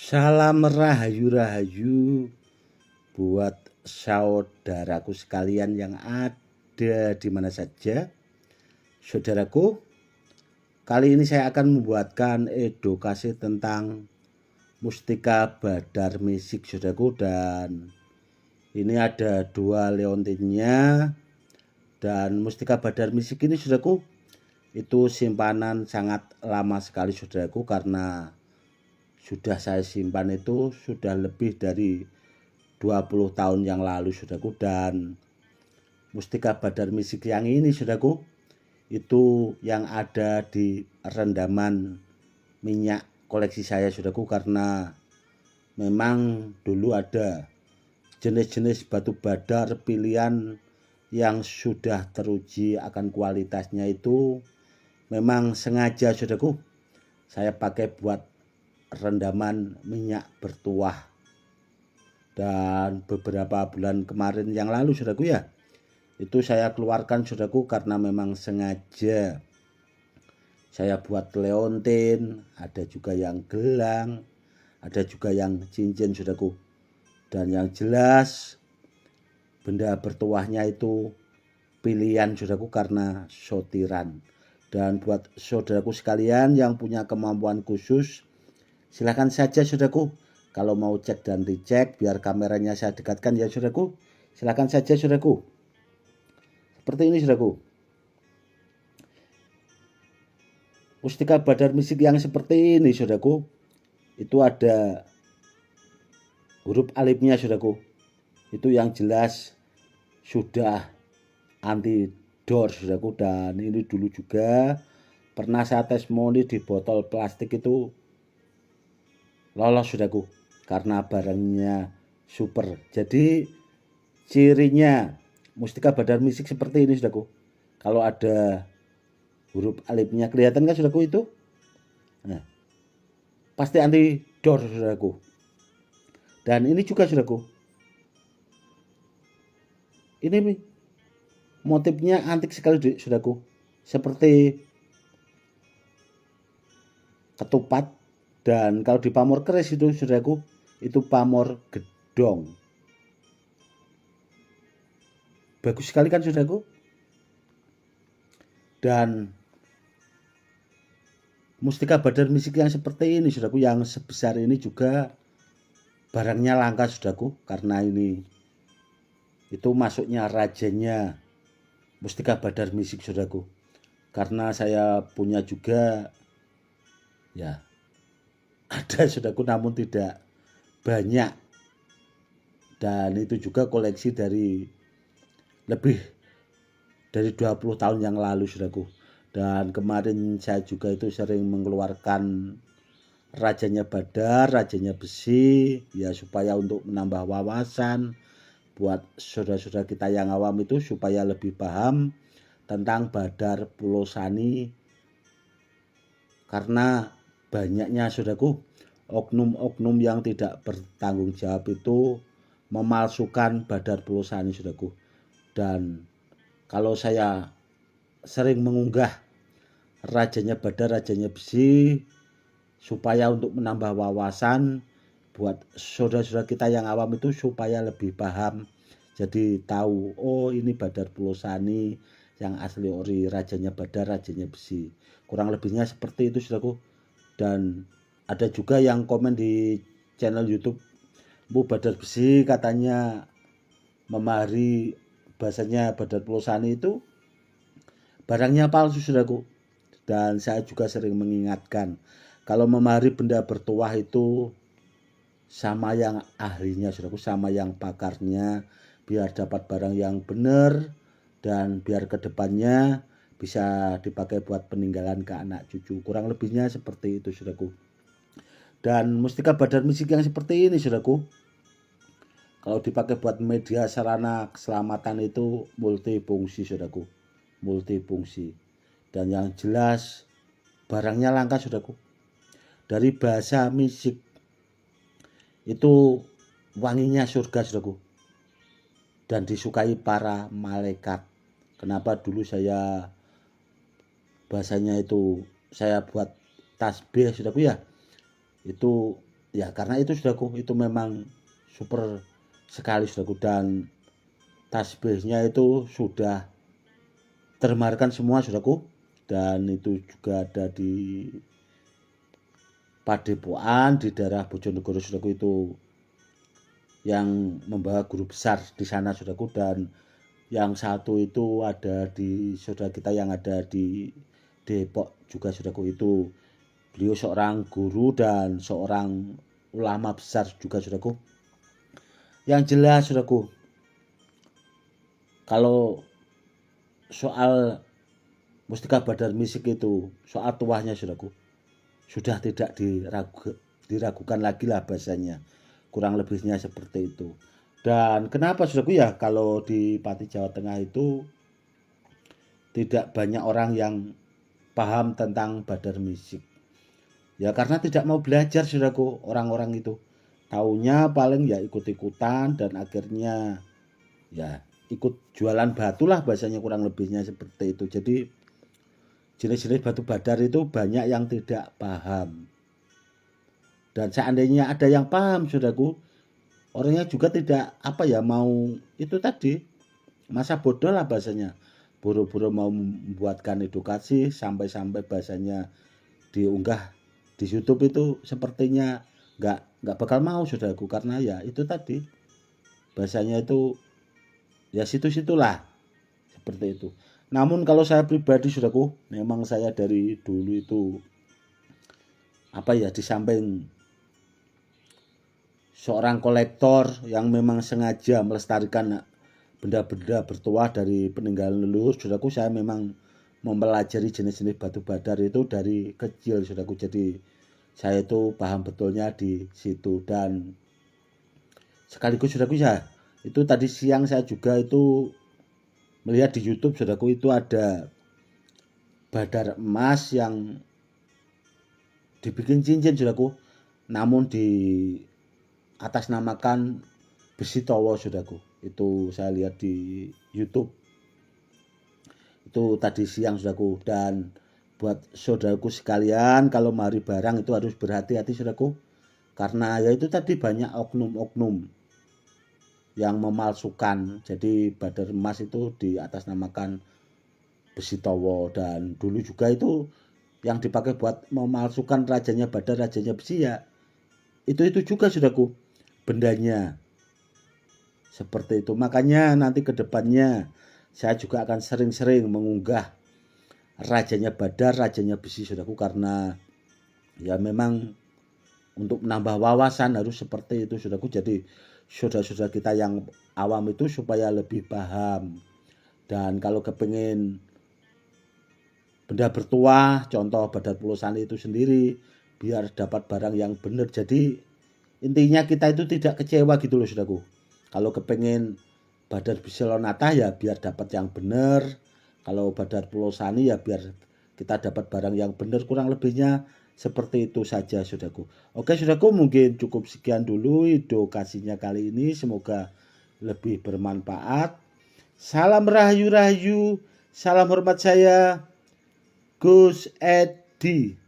Salam rahayu-rahayu buat saudaraku sekalian yang ada di mana saja. Saudaraku, kali ini saya akan membuatkan edukasi tentang mustika badar misik, saudaraku, dan ini ada 2 leontinnya. Dan mustika badar misik ini, saudaraku, itu simpanan sangat lama sekali, saudaraku, karena sudah saya simpan itu sudah lebih dari 20 tahun yang lalu, saudaraku. Dan mustika badar misik yang ini, saudaraku, itu yang ada di rendaman minyak koleksi saya, saudaraku, karena memang dulu ada jenis-jenis batu badar pilihan yang sudah teruji akan kualitasnya, itu memang sengaja, saudaraku, saya pakai buat rendaman minyak bertuah. Dan beberapa bulan kemarin yang lalu, saudaraku, ya, itu saya keluarkan, saudaraku, karena memang sengaja saya buat leontin, ada juga yang gelang, ada juga yang cincin, saudaraku. Dan yang jelas benda bertuahnya itu pilihan, saudaraku, karena sortiran. Dan buat saudaraku sekalian yang punya kemampuan khusus, silakan saja, saudaraku. Kalau mau cek dan dicek, biar kameranya saya dekatkan ya, saudaraku. Silakan saja, saudaraku. Seperti ini, saudaraku. Mustika badar misik yang seperti ini, saudaraku, itu ada huruf alifnya, saudaraku. Itu yang jelas sudah anti dor, saudaraku. Dan ini dulu juga pernah saya testimoni di botol plastik itu lolos, saudaraku, karena barangnya super. Jadi cirinya mustika badar misik seperti ini, saudaraku. Kalau ada huruf alifnya kelihatan kan, saudaraku, itu? Nah, pasti anti dor, saudaraku. Dan ini juga, saudaraku, ini motifnya antik sekali, saudaraku. Seperti ketupat. Dan kalau di pamor keris itu, saudaraku, itu pamor gedong. Bagus sekali kan, saudaraku. Dan mustika badar misik yang seperti ini, saudaraku, yang sebesar ini juga barangnya langka, saudaraku, karena ini itu masuknya rajanya mustika badar misik, saudaraku. Karena saya punya juga, ya, ada, saudaraku, namun tidak banyak. Dan itu juga koleksi dari lebih dari 20 tahun yang lalu, saudaraku. Dan kemarin saya juga itu sering mengeluarkan rajanya badar, rajanya besi, ya, supaya untuk menambah wawasan buat saudara-saudara kita yang awam itu, supaya lebih paham tentang badar Pulau Sani. Karena banyaknya, saudaraku, oknum-oknum yang tidak bertanggung jawab itu memalsukan badar Pulau Sani, saudaraku. Dan kalau saya sering mengunggah rajanya badar, rajanya besi, supaya untuk menambah wawasan buat saudara-saudara kita yang awam itu, supaya lebih paham. Jadi tahu, oh, ini badar Pulau Sani yang asli ori, rajanya badar, rajanya besi. Kurang lebihnya seperti itu, saudaraku. Dan ada juga yang komen di channel YouTube, Bu, badar besi katanya memahari bahasanya badar Pulau Sani itu barangnya palsu, saudaraku. Dan saya juga sering mengingatkan, kalau memahari benda bertuah itu sama yang ahlinya, saudaraku, sama yang pakarnya, biar dapat barang yang benar dan biar kedepannya bisa dipakai buat peninggalan ke anak cucu. Kurang lebihnya seperti itu, saudaraku. Dan mustika badar misik yang seperti ini, saudaraku, kalau dipakai buat media sarana keselamatan itu multifungsi, saudaraku. Multifungsi. Dan yang jelas barangnya langka, saudaraku. Dari bahasa misik itu wanginya surga, saudaraku, dan disukai para malaikat. Kenapa dulu saya bahasanya itu saya buat tasbih, saudaraku, ya, itu Ya karena itu saudaraku, itu memang super sekali saudaraku, dan tasbihnya itu sudah termarkan semua saudaraku, dan itu juga ada di Padepokan di daerah Bojonegoro saudaraku, itu yang membawa guru besar di sana saudaraku, dan yang satu itu ada di saudara kita yang ada di Depok juga saudaraku, itu beliau seorang guru dan seorang ulama besar juga saudaraku. Yang jelas saudaraku, kalau soal Mustika Badar Misik itu, soal tuahnya saudaraku, sudah tidak diragukan lagi lah bahasanya, kurang lebihnya seperti itu. Dan kenapa saudaraku ya, kalau di Pati Jawa Tengah itu tidak banyak orang yang paham tentang Badar Misik, ya karena tidak mau belajar saudaraku. Orang-orang itu taunya paling ya ikut-ikutan, dan akhirnya ya ikut jualan batu lah bahasanya, kurang lebihnya seperti itu. Jadi jenis-jenis batu badar itu banyak yang tidak paham, dan seandainya ada yang paham saudaraku, orangnya juga tidak mau itu tadi, masa bodoh lah bahasanya, buru-buru mau membuatkan edukasi sampai-sampai bahasanya diunggah di YouTube, itu sepertinya nggak bakal mau saudaraku, karena ya itu tadi bahasanya itu ya situ-situlah seperti itu. Namun kalau saya pribadi saudaraku, memang saya dari dulu itu di samping seorang kolektor yang memang sengaja melestarikan benda-benda bertuah dari peninggalan leluhur saudaraku, saya memang mempelajari jenis-jenis batu badar itu dari kecil saudaraku. Jadi saya itu paham betulnya di situ, dan sekaligus saudaraku ya, itu tadi siang saya juga itu melihat di YouTube saudaraku, itu ada badar emas yang dibikin cincin saudaraku, namun di atas namakan besi towo saudaraku. Itu saya lihat di YouTube itu tadi siang saudaraku. Dan buat saudaraku sekalian, kalau mari barang itu harus berhati-hati saudaraku, karena ya itu tadi banyak oknum-oknum yang memalsukan. Jadi badar emas itu di atas namakan besi towo, dan dulu juga itu yang dipakai buat memalsukan rajanya badar, rajanya besi ya itu juga saudaraku bendanya seperti itu. Makanya nanti ke depannya saya juga akan sering-sering mengunggah rajanya badar, rajanya besi saudaraku, karena ya memang untuk menambah wawasan harus seperti itu saudaraku. Jadi saudara-saudara kita yang awam itu supaya lebih paham, dan kalau kepingin benda bertuah, contoh Badar Pulau Sani itu sendiri, biar dapat barang yang benar. Jadi intinya kita itu tidak kecewa gitu loh saudaraku. Kalau kepengen Badar Biselonata ya biar dapat yang benar, kalau Badar Pulau Sani ya biar kita dapat barang yang benar, kurang lebihnya seperti itu saja saudaraku. Oke saudaraku, mungkin cukup sekian dulu edukasinya kali ini, semoga lebih bermanfaat. Salam rahayu-rahayu, salam hormat saya Gus Edi.